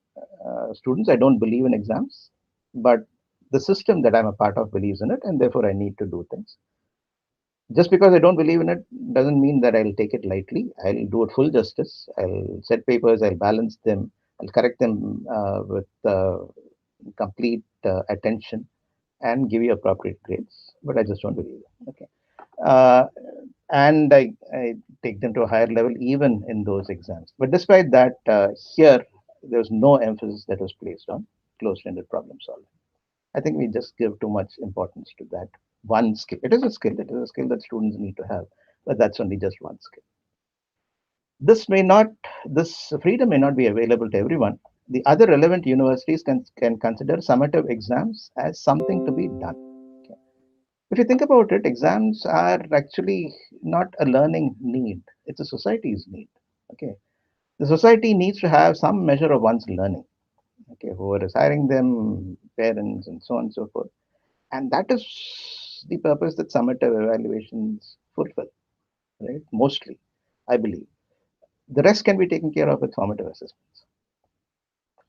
students, I don't believe in exams, but the system that I'm a part of believes in it, and therefore I need to do things. Just because I don't believe in it doesn't mean that I'll take it lightly. I'll do it full justice. I'll set papers, I'll balance them, I'll correct them with complete attention and give you appropriate grades. But I just don't believe it. Okay. Uh, and I take them to a higher level even in those exams. But despite that, here, there's no emphasis that was placed on closed-ended problem solving. I think we just give too much importance to that one skill. It is a skill. It is a skill that students need to have, but that's only just one skill. This may not, this freedom may not be available to everyone. The other relevant universities can consider summative exams as something to be done. Okay. If you think about it, exams are actually not a learning need. It's a society's need. Okay. The society needs to have some measure of one's learning. Okay. Whoever is hiring them, parents, and so on and so forth. And that is the purpose that summative evaluations fulfill, right? Mostly, I believe. The rest can be taken care of with formative assessments.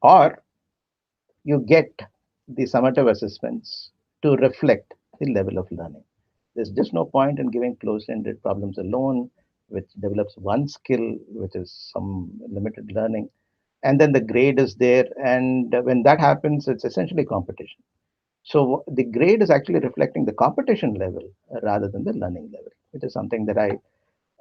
Or you get the summative assessments to reflect the level of learning. There's just no point in giving closed-ended problems alone, which develops one skill, which is some limited learning, and then the grade is there. And when that happens, it's essentially competition. So the grade is actually reflecting the competition level rather than the learning level, which is something that I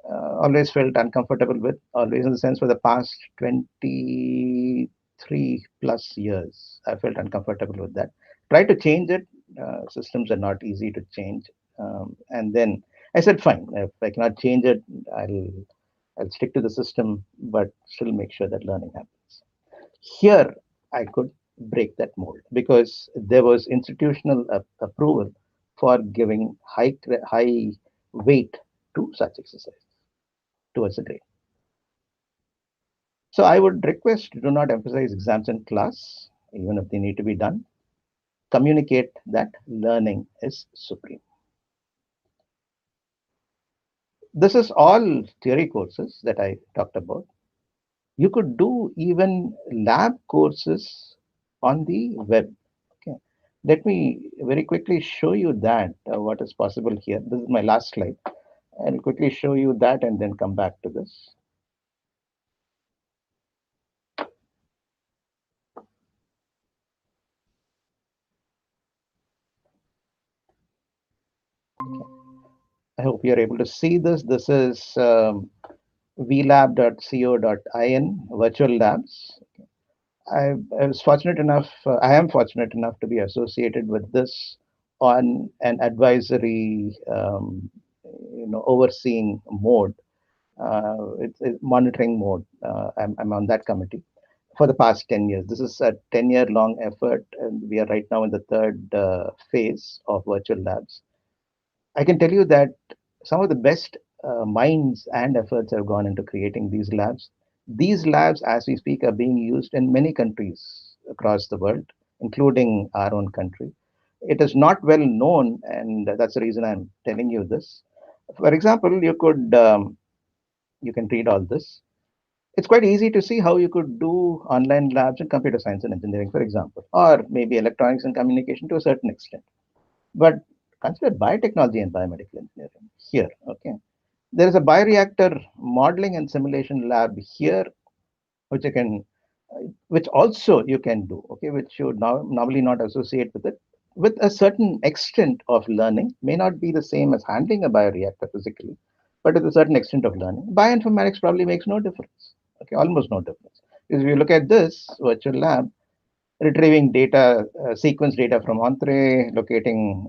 always felt uncomfortable with, always in the sense for the past 23 plus years. I felt uncomfortable with that. Tried to change it. Systems are not easy to change. And then I said, fine, if I cannot change it, I'll stick to the system, but still make sure that learning happens. Here, I could break that mold because there was institutional approval for giving high weight to such exercise towards a grade. So I would request do not emphasize exams in class, even if they need to be done. Communicate that learning is supreme. This is all theory courses that I talked about. You could do even lab courses on the web. Okay. Let me very quickly show you that what is possible here. This is my last slide. I'll quickly show you that and then come back to this. I hope you're able to see this. This is vlab.co.in virtual labs. I was fortunate enough, I am fortunate enough to be associated with this on an advisory, overseeing mode. It's monitoring mode. I'm on that committee for the past 10 years. This is a 10-year long effort, and we are right now in the third phase of virtual labs. I can tell you that some of the best minds and efforts have gone into creating these labs. These labs, as we speak, are being used in many countries across the world, including our own country. It is not well known, and that's the reason I'm telling you this. For example, you can read all this. It's quite easy to see how you could do online labs in computer science and engineering, for example, or maybe electronics and communication to a certain extent. But consider biotechnology and biomedical engineering here. Okay, there is a bioreactor modeling and simulation lab here, which you can, which also you can do. Okay, which you would normally not associate with it. With a certain extent of learning, may not be the same as handling a bioreactor physically, but with a certain extent of learning, bioinformatics probably makes no difference. Okay, almost no difference. Because if you look at this virtual lab, retrieving data, sequence data from Entree, locating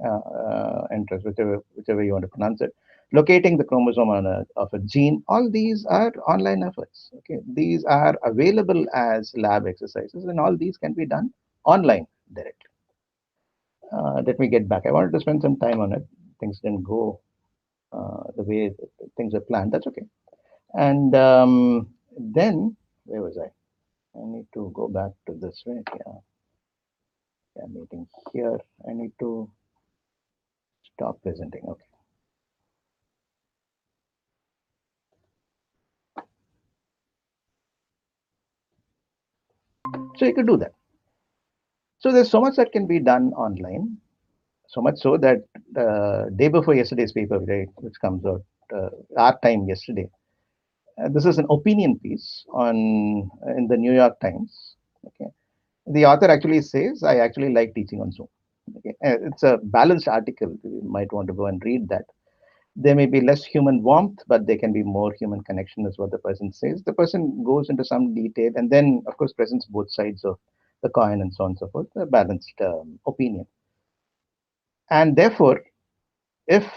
interest, whichever you want to pronounce it, locating the chromosome of a gene. All these are online efforts. Okay, these are available as lab exercises, and all these can be done online directly. Let me get back. I wanted to spend some time on it. Things didn't go the way things are planned. That's okay. And then where was I? I need to go back to this way. Yeah, meeting here. I need to stop presenting. Okay. So you could do that. So there's so much that can be done online. So much so that day before yesterday's paper, which comes out our time yesterday, this is an opinion piece on in the New York Times. Okay, the author actually says, "I actually like teaching on Zoom." Okay, it's a balanced article. You might want to go and read that. There may be less human warmth, but there can be more human connection, is what the person says. The person goes into some detail and then, of course, presents both sides of the coin and so on and so forth, a balanced opinion. And therefore, if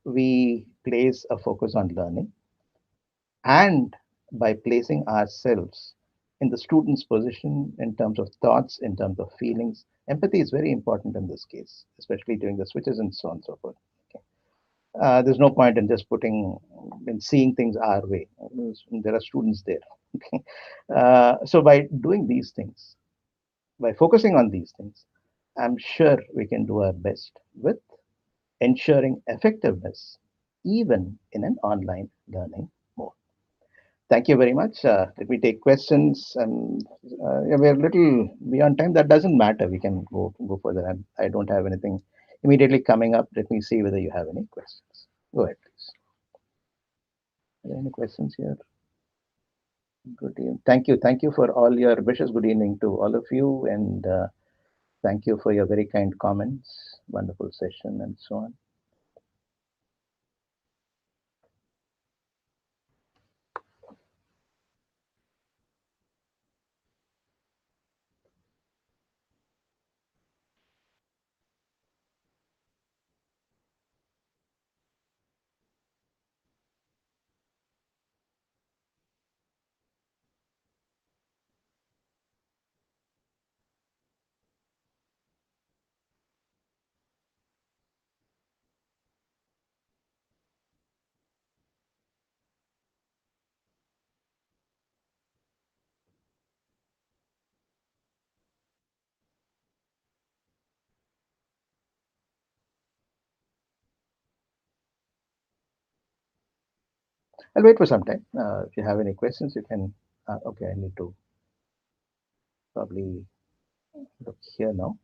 we place a focus on learning and by placing ourselves in the student's position in terms of thoughts, in terms of feelings, empathy is very important in this case, especially during the switches and so on and so forth. Okay. There's no point in just putting in seeing things our way. There are students there. Okay. So by doing these things, by focusing on these things, I'm sure we can do our best with ensuring effectiveness even in an online learning mode. Thank you very much. Let me take questions. And yeah, we're a little beyond time. That doesn't matter. We can go further. I don't have anything immediately coming up. Let me see whether you have any questions. Go ahead, please. Are there any questions here? Good evening. Thank you. Thank you for all your wishes. Good evening to all of you. And thank you for your very kind comments. Wonderful session and so on. I'll wait for some time. If you have any questions, you can. Okay, I need to probably look here now.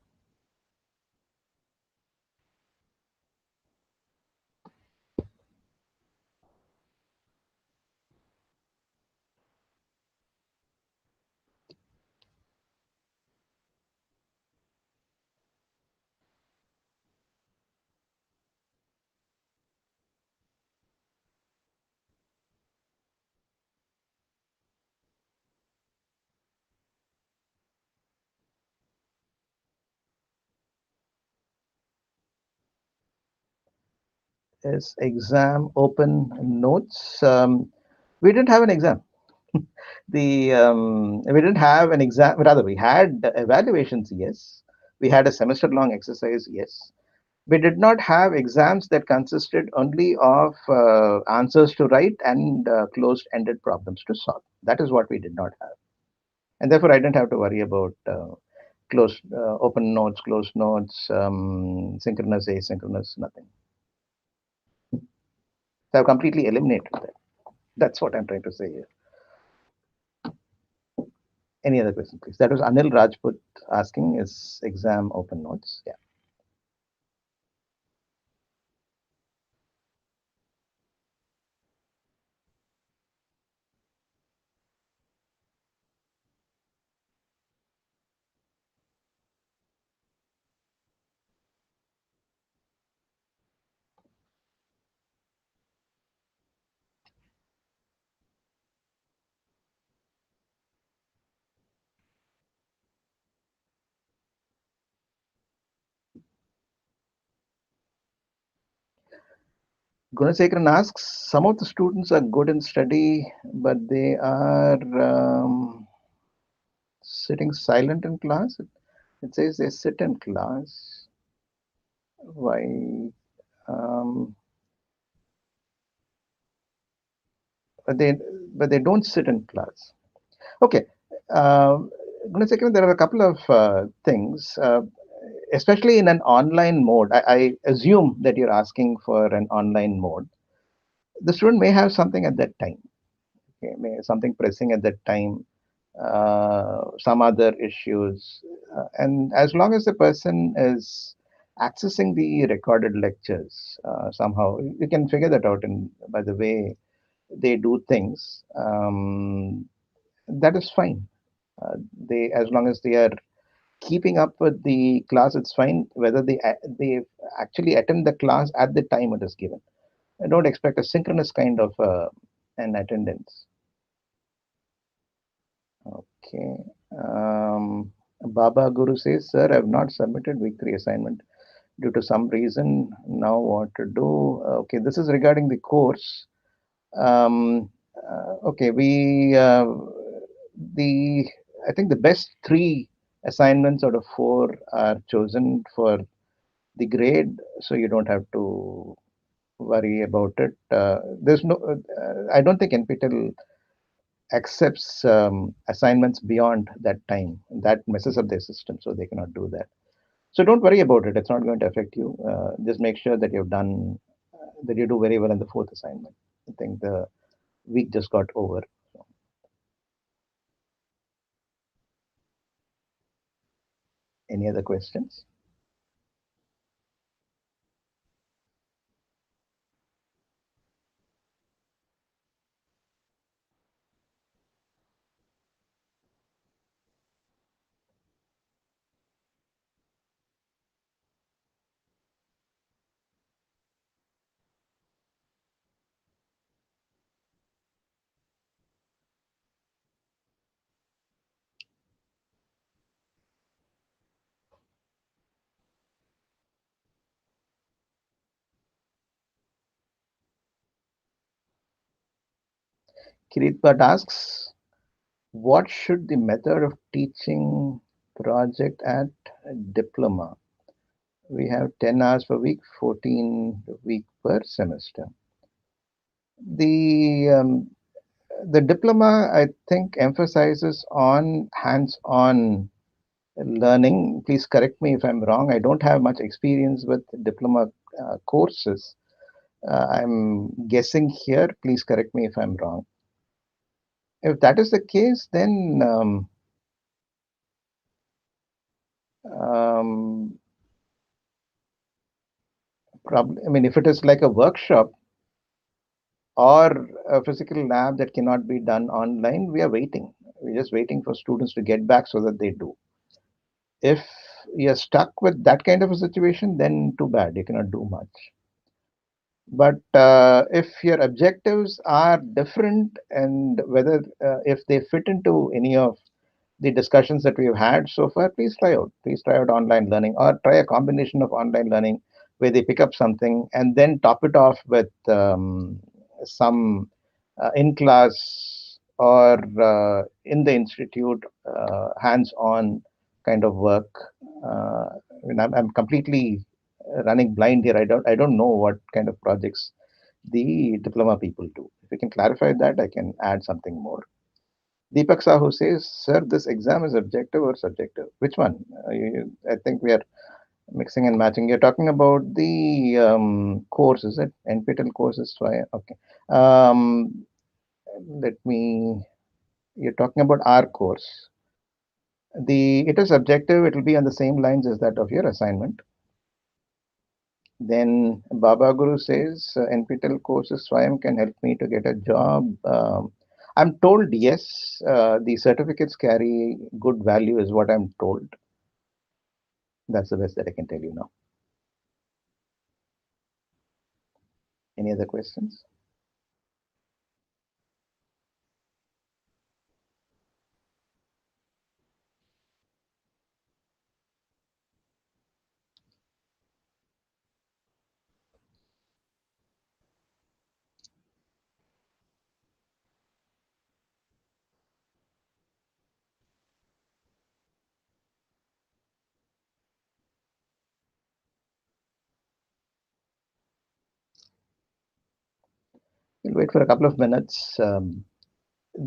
is exam open notes. We didn't have an exam. We didn't have an exam. Rather, we had evaluations. Yes, we had a semester-long exercise. Yes, we did not have exams that consisted only of answers to write and closed-ended problems to solve. That is what we did not have, and therefore I didn't have to worry about closed, open notes, closed notes, synchronous, asynchronous, nothing. So I've completely eliminated that. That's what I'm trying to say here. Any other question, please? That was Anil Rajput asking, is exam open notes? Yeah. Gunasekharan asks, some of the students are good in study, but they are sitting silent in class. It says they sit in class. Why? Um, but they but they don't sit in class. Okay. Uh, Gunasekharan, there are a couple of things, especially in an online mode. I assume that you're asking for an online mode. The student may have something at that time, okay, may something pressing at that time, some other issues, and as long as the person is accessing the recorded lectures somehow, you can figure that out in by the way they do things. That is fine. They, as long as they are keeping up with the class, it's fine. Whether they actually attend the class at the time it is given. I don't expect a synchronous kind of an attendance. Okay. Baba Guru says, Sir, I have not submitted week 3 assignment due to some reason. Now what to do? Okay, this is regarding the course. Okay, the I think the best 3 assignments out of 4 are chosen for the grade, so you don't have to worry about it. There's no, I don't think NPTEL accepts assignments beyond that time. That messes up their system, so they cannot do that. So don't worry about it. It's not going to affect you. Just make sure that you've done that you do very well in the 4th assignment. I think the week just got over. So, any other questions? Kirit Bhatt asks, what should the method of teaching project at diploma? We have 10 hours per week, 14 week per semester. The diploma, I think, emphasizes on hands-on learning. Please correct me if I'm wrong. I don't have much experience with diploma courses. I'm guessing here. Please correct me if I'm wrong. If that is the case, then um, probably, I mean, if it is like a workshop or a physical lab that cannot be done online, we are waiting. We're just waiting for students to get back so that they do. If you're stuck with that kind of a situation, then too bad, you cannot do much. But if your objectives are different, and whether if they fit into any of the discussions that we've had so far, please try out online learning, or try a combination of online learning where they pick up something and then top it off with some in-class or in the institute hands-on kind of work. I'm completely running blind here. I don't know what kind of projects the diploma people do. If you can clarify that, I can add something more. Deepak Sahu says, "Sir, this exam is objective or subjective? Which one? I think we are mixing and matching. You're talking about the course, is it? NPTEL courses. Why? Okay. Um, Let me. You're talking about our course. It is objective. It will be on the same lines as that of your assignment. Then Baba Guru says NPTEL courses Swayam can help me to get a job. I'm told yes. The certificates carry good value, is what I'm told. That's the best that I can tell you now. Any other questions? We'll wait for a couple of minutes.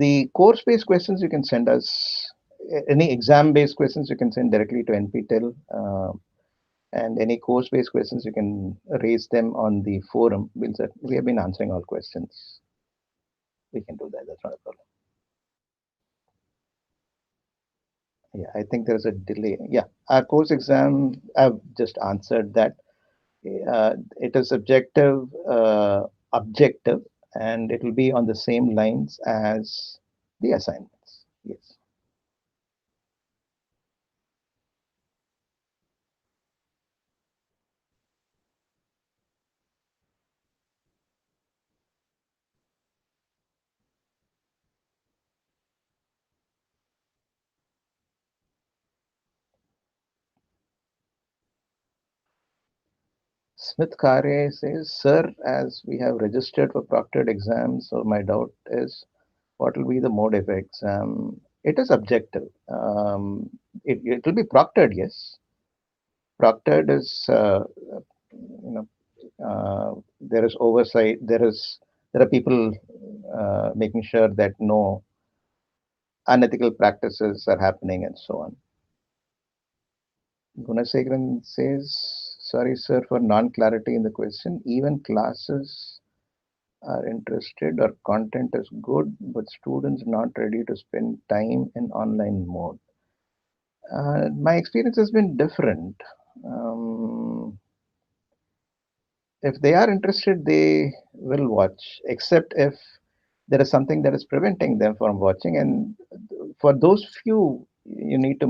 The course-based questions you can send us. Any exam-based questions you can send directly to NPTEL, and any course-based questions you can raise them on the forum. We have been answering all questions. We can do that. That's not a problem. Yeah, I think there's a delay. Yeah, our course exam, I've just answered that. It is objective, and it will be on the same lines as the assignments. Yes. Smith Kare says, "Sir, as we have registered for proctored exams, so my doubt is what will be the mode of exam? It is objective. It will be proctored, yes. Proctored is, you know, there is oversight. There are people making sure that no unethical practices are happening and so on." Gunasekharan says, "Sorry, sir, for non-clarity in the question. Even classes are interested or content is good, but students not ready to spend time in online mode." My experience has been different. Um, if they are interested, they will watch, except if there is something that is preventing them from watching. And for those few, you need to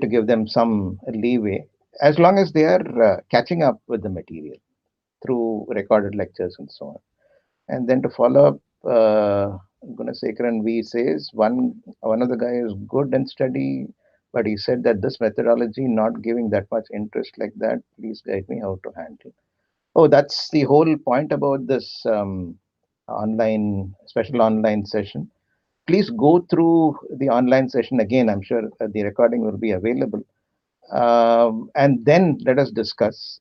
give them some leeway, as long as they are catching up with the material through recorded lectures and so on. And then to follow up, Gunasekharan V says one of the guy is good in study, but he said that this methodology not giving that much interest like that. Please guide me how to handle. Oh, that's the whole point about this special online session. Please go through the online session again. I'm sure the recording will be available, and then let us discuss.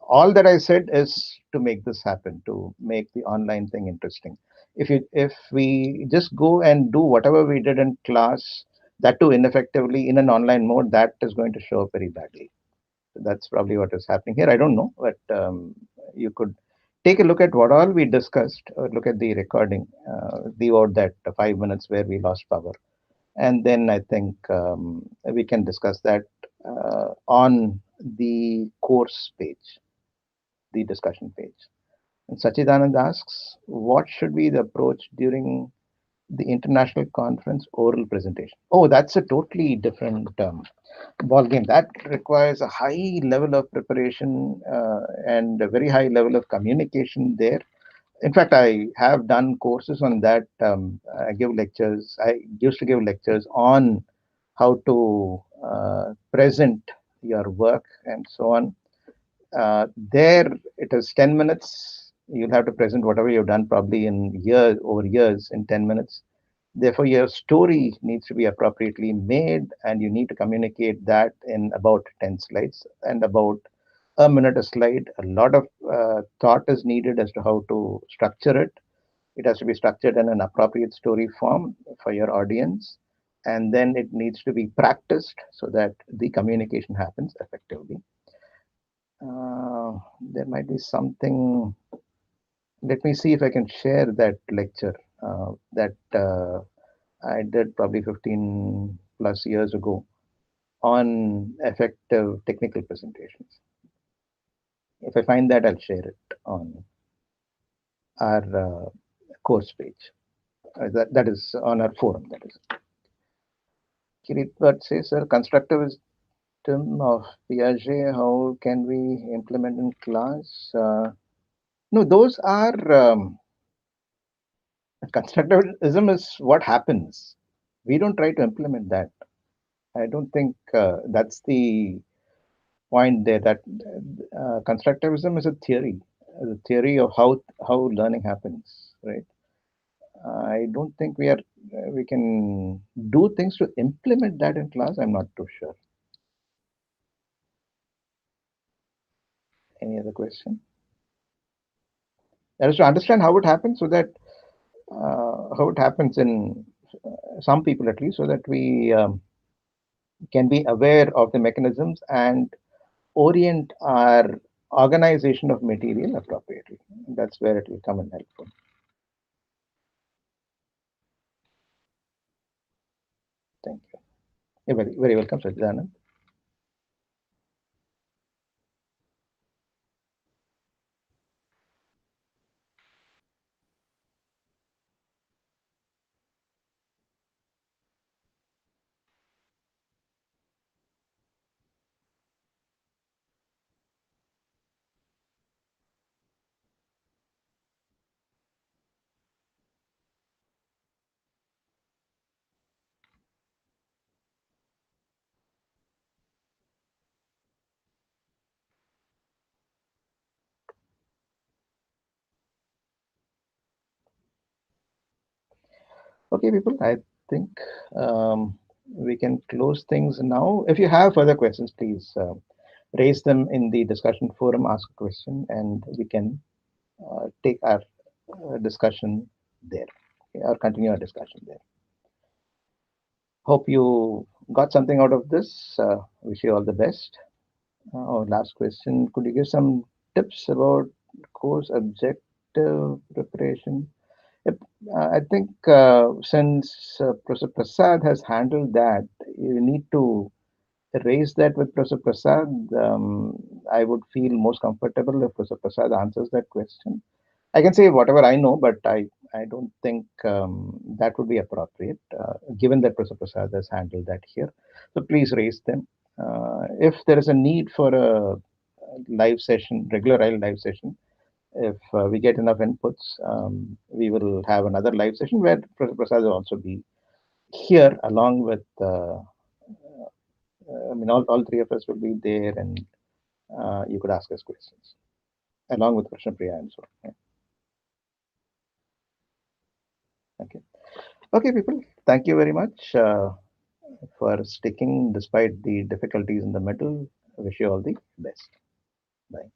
All that I said is to make this happen, to make the online thing interesting. If we just go and do whatever we did in class, that too ineffectively in an online mode, that is going to show up very badly. That's probably what is happening here. I don't know, but you could take a look at what all we discussed, or look at the recording, leave out that 5 minutes where we lost power, and then I think we can discuss that on the course page, the discussion page. And Sachidanand asks, what should be the approach during the international conference oral presentation? Oh, that's a totally different ball game. That requires a high level of preparation and a very high level of communication there. In fact, I have done courses on that. I give lectures. I used to give lectures on how to present your work and so on. There it is 10 minutes. You'll have to present whatever you've done probably in years over years in 10 minutes. Therefore, your story needs to be appropriately made, and you need to communicate that in about 10 slides and about a minute a slide. A lot of thought is needed as to how to structure it. It has to be structured in an appropriate story form for your audience, and then it needs to be practiced so that the communication happens effectively. There might be something. Let me see if I can share that lecture that I did probably 15 plus years ago on effective technical presentations. If I find that, I'll share it on our course page. That is on our forum. That is. Kirit Bhatt says, sir, constructivism of Piaget, how can we implement in class? No, those are constructivism is what happens. We don't try to implement that. I don't think that's the point there. That constructivism is a theory of how learning happens, right? I don't think we can do things to implement that in class. I'm not too sure. Any other question? That is to understand how it happens, so that how it happens in some people at least, so that we can be aware of the mechanisms and orient our organization of material appropriately. That's where it will come in helpful. Thank you. You're very welcome, Sajjana. Okay, people, I think we can close things now. If you have further questions, please raise them in the discussion forum, ask a question, and we can take our discussion there, or continue our discussion there. Hope you got something out of this. Wish you all the best. Last question. Could you give some tips about course objective preparation? Yep. I think since Professor Prasad has handled that, you need to raise that with Professor Prasad. I would feel most comfortable if Professor Prasad answers that question. I can say whatever I know, but I don't think that would be appropriate, given that Professor Prasad has handled that here. So please raise them. If there is a need for a live session, regular live session, if we get enough inputs, we will have another live session where Professor Prasad will also be here along with, I mean, all three of us will be there, and you could ask us questions along with Krishna Priya and so on. Yeah. Okay. Okay, people. Thank you very much for sticking despite the difficulties in the middle. I wish you all the best. Bye.